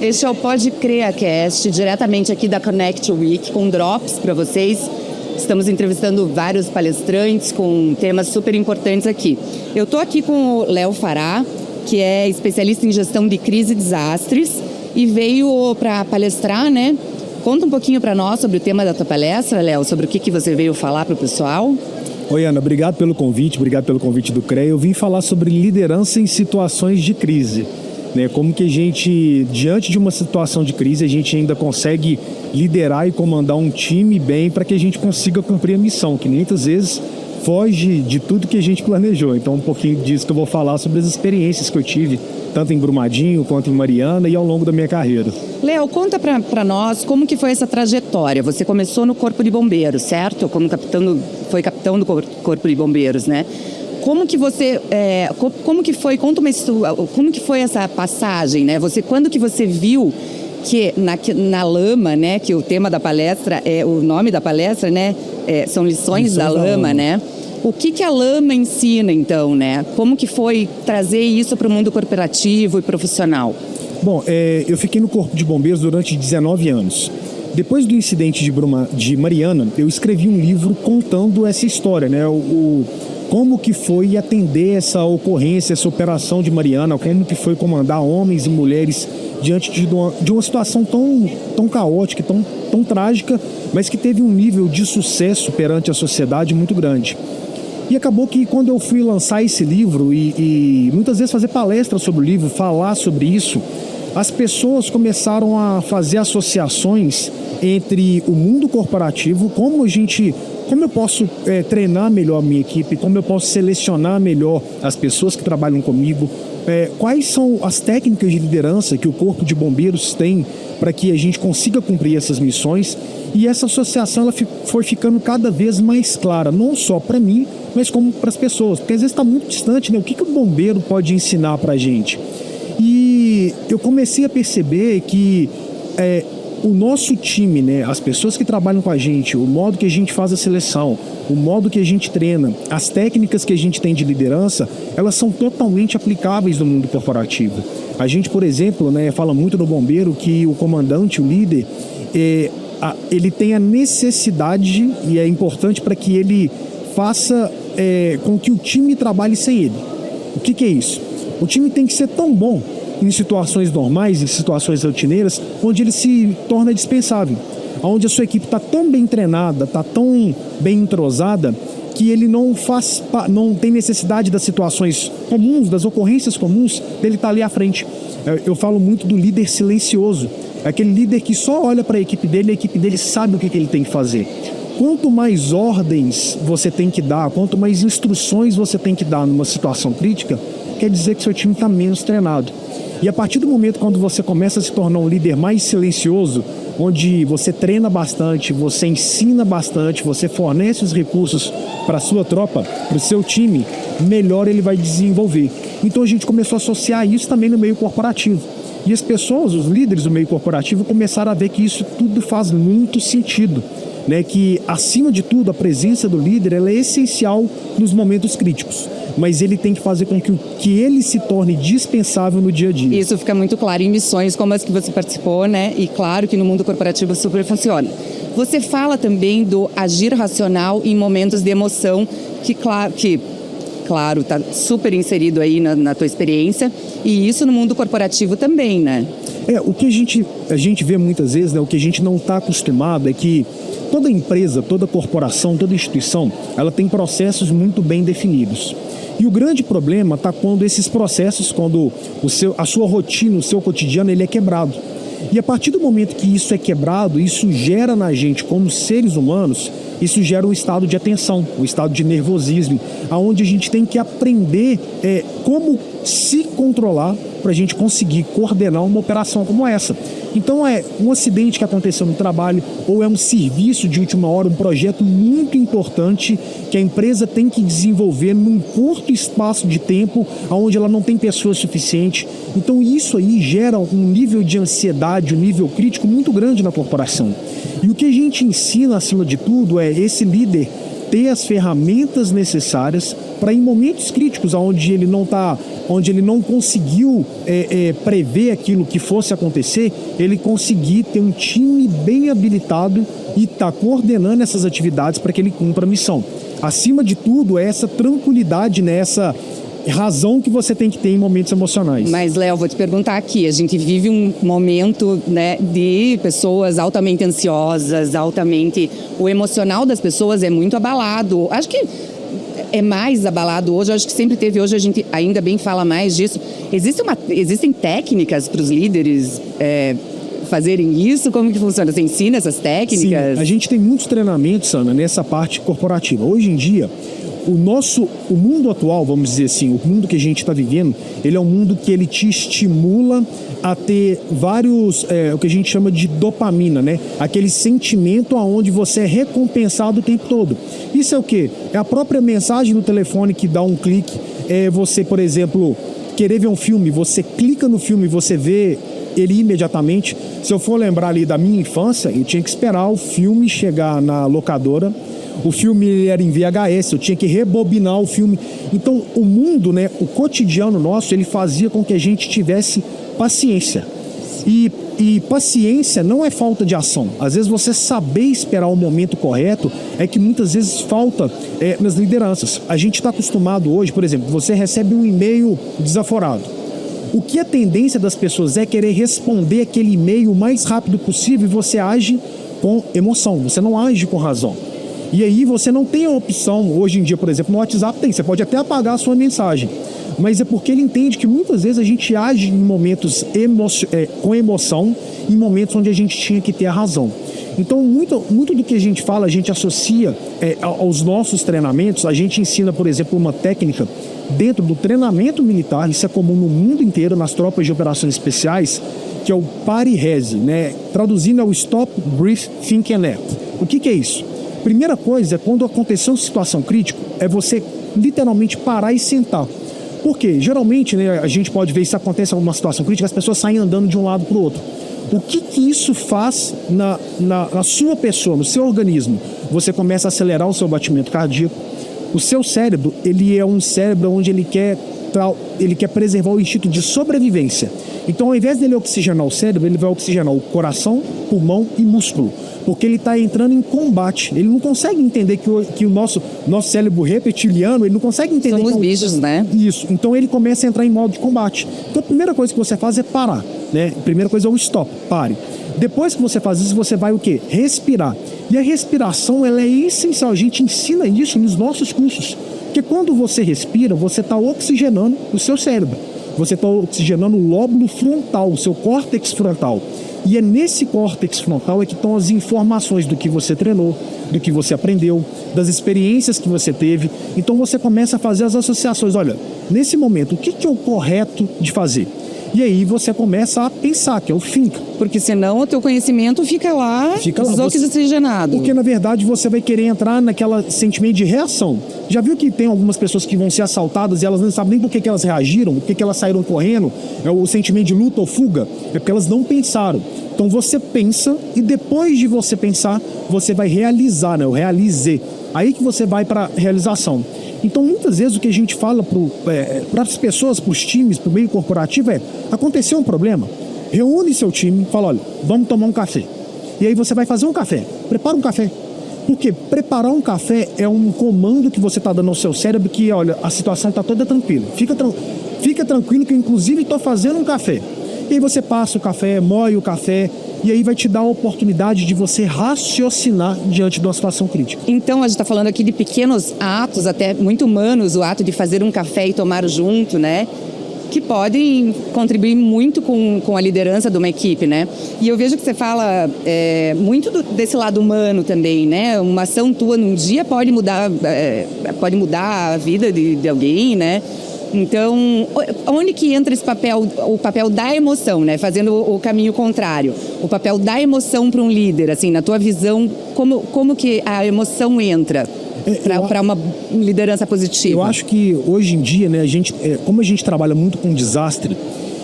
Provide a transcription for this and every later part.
Este é o Pode CreaCast, diretamente aqui da Connect Week, com drops para vocês. Estamos entrevistando vários palestrantes com temas super importantes aqui. Eu estou aqui com o Léo Fará, que é especialista em gestão de crise e desastres, e veio para palestrar, né? Conta um pouquinho para nós sobre o tema da tua palestra, Léo, sobre o que você veio falar para o pessoal. Oi, Ana, obrigado pelo convite do CREA. Eu vim falar sobre liderança em situações de crise. Como que a gente, diante de uma situação de crise, a gente ainda consegue liderar e comandar um time bem para que a gente consiga cumprir a missão, que muitas vezes foge de tudo que a gente planejou. Então, um pouquinho disso que eu vou falar sobre as experiências que eu tive, tanto em Brumadinho quanto em Mariana e ao longo da minha carreira. Léo, conta para nós como que foi essa trajetória. Você começou no Corpo de Bombeiros, certo? Foi capitão do Corpo de Bombeiros, né? Como que você, como que foi, como que foi essa passagem, né? Quando que você viu que na lama, né? Que o tema da palestra, o nome da palestra, né? São lições da lama, né? O que a lama ensina, então, né? Como que foi trazer isso para o mundo corporativo e profissional? Bom, eu fiquei no Corpo de Bombeiros durante 19 anos. Depois do incidente de Mariana, eu escrevi um livro contando essa história, né? Como que foi atender essa ocorrência, essa operação de Mariana, como que foi comandar homens e mulheres diante de uma situação tão caótica, tão trágica, mas que teve um nível de sucesso perante a sociedade muito grande. E acabou que quando eu fui lançar esse livro e muitas vezes fazer palestras sobre o livro, falar sobre isso, as pessoas começaram a fazer associações entre o mundo corporativo, como eu posso treinar melhor a minha equipe, como eu posso selecionar melhor as pessoas que trabalham comigo, quais são as técnicas de liderança que o Corpo de Bombeiros tem para que a gente consiga cumprir essas missões. E essa associação ela foi ficando cada vez mais clara, não só para mim, mas como para as pessoas, porque às vezes está muito distante, né? O que o bombeiro pode ensinar para a gente? E eu comecei a perceber que o nosso time, né, as pessoas que trabalham com a gente, o modo que a gente faz a seleção, o modo que a gente treina, as técnicas que a gente tem de liderança, elas são totalmente aplicáveis no mundo corporativo. A gente, por exemplo, né, fala muito no bombeiro que o comandante, o líder, ele tem a necessidade, e é importante para que ele faça com que o time trabalhe sem ele. O que é isso? O time tem que ser tão bom em situações normais, em situações rotineiras, onde ele se torna dispensável, onde a sua equipe está tão bem treinada, está tão bem entrosada, que ele não tem necessidade das situações comuns, das ocorrências comuns, dele estar ali à frente. Eu falo muito do líder silencioso, aquele líder que só olha para a equipe dele e a equipe dele sabe o que ele tem que fazer. Quanto mais ordens você tem que dar, quanto mais instruções você tem que dar numa situação crítica, quer dizer que seu time está menos treinado. E a partir do momento quando você começa a se tornar um líder mais silencioso, onde você treina bastante, você ensina bastante, você fornece os recursos para a sua tropa, para o seu time, melhor ele vai desenvolver. Então a gente começou a associar isso também no meio corporativo. E as pessoas, os líderes do meio corporativo, começaram a ver que isso tudo faz muito sentido. Né, que, acima de tudo, a presença do líder ela é essencial nos momentos críticos, mas ele tem que fazer com que ele se torne dispensável no dia a dia. Isso fica muito claro em missões como as que você participou, né? E claro que no mundo corporativo super funciona. Você fala também do agir racional em momentos de emoção, que claro, está super inserido aí na tua experiência, e isso no mundo corporativo também, né? O que a gente vê muitas vezes, né, o que a gente não está acostumado é que toda empresa, toda corporação, toda instituição, ela tem processos muito bem definidos. E o grande problema está quando esses processos, quando a sua rotina, o seu cotidiano, ele é quebrado. E a partir do momento que isso é quebrado, isso gera na gente, como seres humanos, isso gera um estado de atenção, um estado de nervosismo, onde a gente tem que aprender como se controlar para a gente conseguir coordenar uma operação como essa. Então é um acidente que aconteceu no trabalho ou é um serviço de última hora, um projeto muito importante que a empresa tem que desenvolver num curto espaço de tempo onde ela não tem pessoas suficientes. Então isso aí gera um nível de ansiedade, um nível crítico muito grande na corporação. E o que a gente ensina acima de tudo é esse líder ter as ferramentas necessárias para, em momentos críticos, onde ele não conseguiu prever aquilo que fosse acontecer, ele conseguir ter um time bem habilitado e estar coordenando essas atividades para que ele cumpra a missão. Acima de tudo, é essa tranquilidade, né, essa razão que você tem que ter em momentos emocionais. Mas, Léo, vou te perguntar aqui, a gente vive um momento, né, de pessoas altamente ansiosas, o emocional das pessoas é muito abalado. Acho que é mais abalado hoje, acho que sempre teve, hoje a gente ainda bem fala mais disso. Existem técnicas para os líderes fazerem isso? Como que funciona? Você ensina essas técnicas? Sim, a gente tem muitos treinamentos, Ana, nessa parte corporativa. Hoje em dia, o mundo atual, vamos dizer assim, o mundo que a gente está vivendo, ele é um mundo que ele te estimula a ter vários, o que a gente chama de dopamina, né? Aquele sentimento onde você é recompensado o tempo todo. Isso é o quê? É a própria mensagem no telefone que dá um clique. É você, por exemplo, querer ver um filme, você clica no filme e você vê ele imediatamente. Se eu for lembrar ali da minha infância, eu tinha que esperar o filme chegar na locadora. O filme era em VHS, eu tinha que rebobinar o filme. Então, o mundo, né, o cotidiano nosso, ele fazia com que a gente tivesse paciência. E paciência não é falta de ação. Às vezes, você saber esperar o momento correto é que muitas vezes falta nas lideranças. A gente está acostumado hoje, por exemplo, você recebe um e-mail desaforado. O que a tendência das pessoas é querer responder aquele e-mail o mais rápido possível e você age com emoção, você não age com razão. E aí você não tem a opção, hoje em dia, por exemplo, no WhatsApp tem, você pode até apagar a sua mensagem, mas é porque ele entende que muitas vezes a gente age em momentos com emoção, em momentos onde a gente tinha que ter a razão. Então, muito do que a gente fala, a gente associa aos nossos treinamentos. A gente ensina, por exemplo, uma técnica dentro do treinamento militar, isso é comum no mundo inteiro, nas tropas de operações especiais, que é o pare e reze, né? Traduzindo é o Stop, Breathe, Think and Act. O que é isso? Primeira coisa, quando aconteceu uma situação crítica, é você literalmente parar e sentar. Por quê? Geralmente, né, a gente pode ver, se acontece alguma situação crítica, as pessoas saem andando de um lado para o outro. O que isso faz na sua pessoa, no seu organismo? Você começa a acelerar o seu batimento cardíaco. O seu cérebro, ele é um cérebro onde ele quer preservar o instinto de sobrevivência. Então, ao invés dele oxigenar o cérebro, ele vai oxigenar o coração, pulmão e músculo. Porque ele está entrando em combate. Ele não consegue entender que o nosso cérebro reptiliano, ele não consegue entender... Somos bichos, né? Isso. Então, ele começa a entrar em modo de combate. Então, a primeira coisa que você faz é parar, né? A primeira coisa é o stop, pare. Depois que você faz isso, você vai o quê? Respirar. E a respiração, ela é essencial. A gente ensina isso nos nossos cursos. Porque quando você respira, você está oxigenando o seu cérebro. Você está oxigenando o lóbulo frontal, o seu córtex frontal. E é nesse córtex frontal que estão as informações do que você treinou, do que você aprendeu, das experiências que você teve. Então você começa a fazer as associações. Olha, nesse momento, o que é o correto de fazer? E aí você começa a pensar, que é o think. Porque senão o teu conhecimento fica lá desoxigenado. Porque na verdade você vai querer entrar naquela sentimento de reação. Já viu que tem algumas pessoas que vão ser assaltadas e elas não sabem nem por que elas reagiram, por que elas saíram correndo? É o sentimento de luta ou fuga. É porque elas não pensaram. Então você pensa e depois de você pensar, você vai realizar, né? O realize. Aí que você vai para a realização. Então, muitas vezes o que a gente fala para as pessoas, para os times, para o meio corporativo aconteceu um problema, reúne seu time, fala, olha, vamos tomar um café. E aí você vai fazer um café, prepara um café. Porque preparar um café é um comando que você está dando ao seu cérebro que, olha, a situação está toda tranquila. Fica tranquilo que eu, inclusive, estou fazendo um café. E aí você passa o café, moe o café, e aí vai te dar a oportunidade de você raciocinar diante de uma situação crítica. Então, a gente está falando aqui de pequenos atos, até muito humanos, o ato de fazer um café e tomar junto, né? Que podem contribuir muito com a liderança de uma equipe, né? E eu vejo que você fala muito desse lado humano também, né? Uma ação tua num dia pode mudar a vida de alguém, né? Então, onde que entra esse papel, o papel da emoção, né? Fazendo o caminho contrário. O papel da emoção para um líder, assim, na tua visão, como que a emoção entra para uma liderança positiva? Eu acho que hoje em dia, né, como a gente trabalha muito com desastre,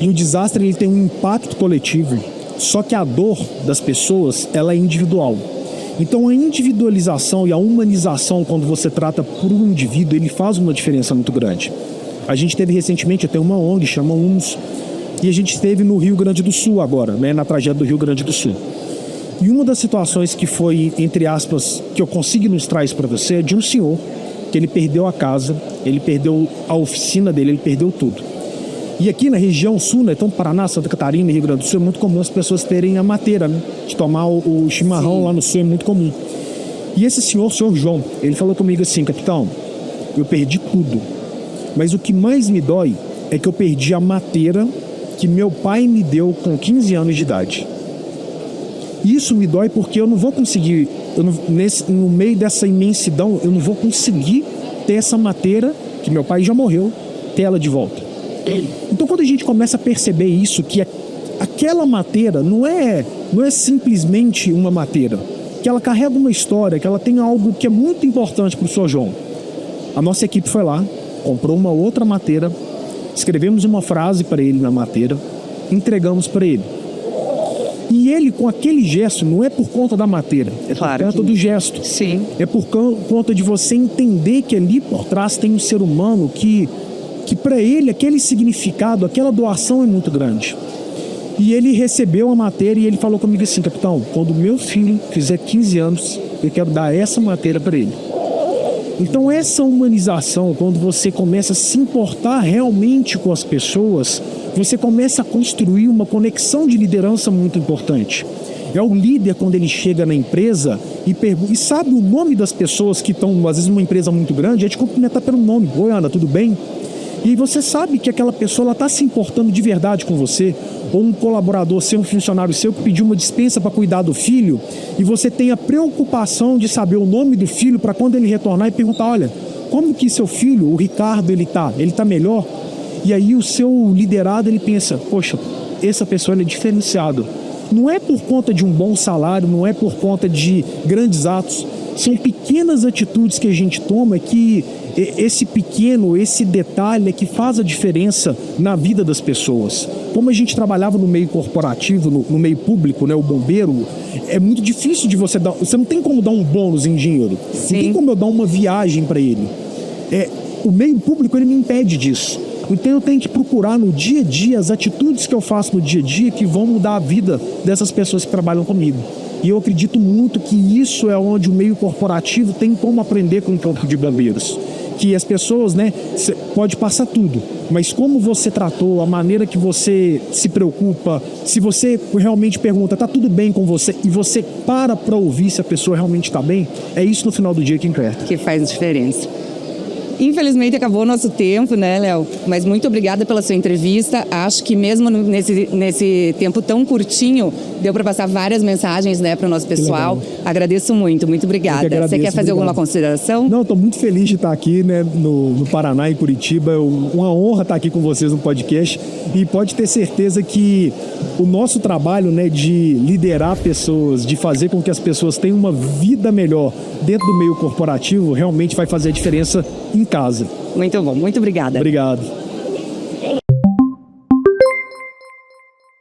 e o desastre ele tem um impacto coletivo, só que a dor das pessoas, ela é individual. Então a individualização e a humanização, quando você trata por um indivíduo, ele faz uma diferença muito grande. A gente teve recentemente, até uma ONG, chama UNS, e a gente esteve no Rio Grande do Sul agora, né, na tragédia do Rio Grande do Sul. E uma das situações que foi, entre aspas, que eu consigo ilustrar isso para você, é de um senhor que ele perdeu a casa, ele perdeu a oficina dele, ele perdeu tudo. E aqui na região sul, né, então Paraná, Santa Catarina e Rio Grande do Sul, é muito comum as pessoas terem a mateira, né, de tomar o chimarrão. Sim. Lá no sul é muito comum. E esse senhor, o senhor João, ele falou comigo assim: capitão, eu perdi tudo, mas o que mais me dói é que eu perdi a mateira que meu pai me deu com 15 anos de idade. Isso me dói porque eu não vou conseguir, no meio dessa imensidão, eu não vou conseguir ter essa mateira, que meu pai já morreu, ter ela de volta. Então quando a gente começa a perceber isso, que aquela mateira não é simplesmente uma mateira, que ela carrega uma história, que ela tem algo que é muito importante para o Sr. João. A nossa equipe foi lá, comprou uma outra mateira, escrevemos uma frase para ele na mateira, entregamos para ele. E ele, com aquele gesto, não é por conta da mateira, é por conta do gesto. Sim. É por conta de você entender que ali por trás tem um ser humano que para ele aquele significado, aquela doação é muito grande. E ele recebeu a matéria e ele falou comigo assim: capitão, quando meu filho fizer 15 anos, eu quero dar essa matéria para ele. Então essa humanização, quando você começa a se importar realmente com as pessoas, você começa a construir uma conexão de liderança muito importante. É o líder, quando ele chega na empresa e sabe o nome das pessoas que estão, às vezes, numa empresa muito grande, é te cumprimentar pelo nome. Oi, Ana, tudo bem? E você sabe que aquela pessoa está se importando de verdade com você. Ou um colaborador seu, um funcionário seu que pediu uma dispensa para cuidar do filho, e você tem a preocupação de saber o nome do filho para quando ele retornar e perguntar: olha, como que seu filho, o Ricardo, ele tá melhor? E aí o seu liderado, ele pensa: poxa, essa pessoa é diferenciado. Não é por conta de um bom salário, não é por conta de grandes atos, são pequenas atitudes que a gente toma que esse detalhe é que faz a diferença na vida das pessoas. Como a gente trabalhava no meio corporativo, no meio público, né, o bombeiro, é muito difícil de você não tem como dar um bônus em dinheiro. Sim. Não tem como eu dar uma viagem para ele. O meio público, ele me impede disso. Então eu tenho que procurar no dia a dia as atitudes que eu faço no dia a dia que vão mudar a vida dessas pessoas que trabalham comigo. E eu acredito muito que isso é onde o meio corporativo tem como aprender com o corpo de bombeiros. Que as pessoas, né, pode passar tudo, mas como você tratou, a maneira que você se preocupa, se você realmente pergunta, tá tudo bem com você, e você para ouvir se a pessoa realmente está bem, é isso no final do dia que importa. Que faz diferença. Infelizmente acabou o nosso tempo, né, Léo? Mas muito obrigada pela sua entrevista. Acho que mesmo nesse tempo tão curtinho, deu para passar várias mensagens, né, para o nosso pessoal. Agradeço muito, muito obrigada. Você quer fazer alguma consideração? Não, estou muito feliz de estar aqui, né, no Paraná, em Curitiba. Uma honra estar aqui com vocês no podcast. E pode ter certeza que o nosso trabalho, né, de liderar pessoas, de fazer com que as pessoas tenham uma vida melhor dentro do meio corporativo, realmente vai fazer a diferença em casa. Muito bom, muito obrigada. Obrigado.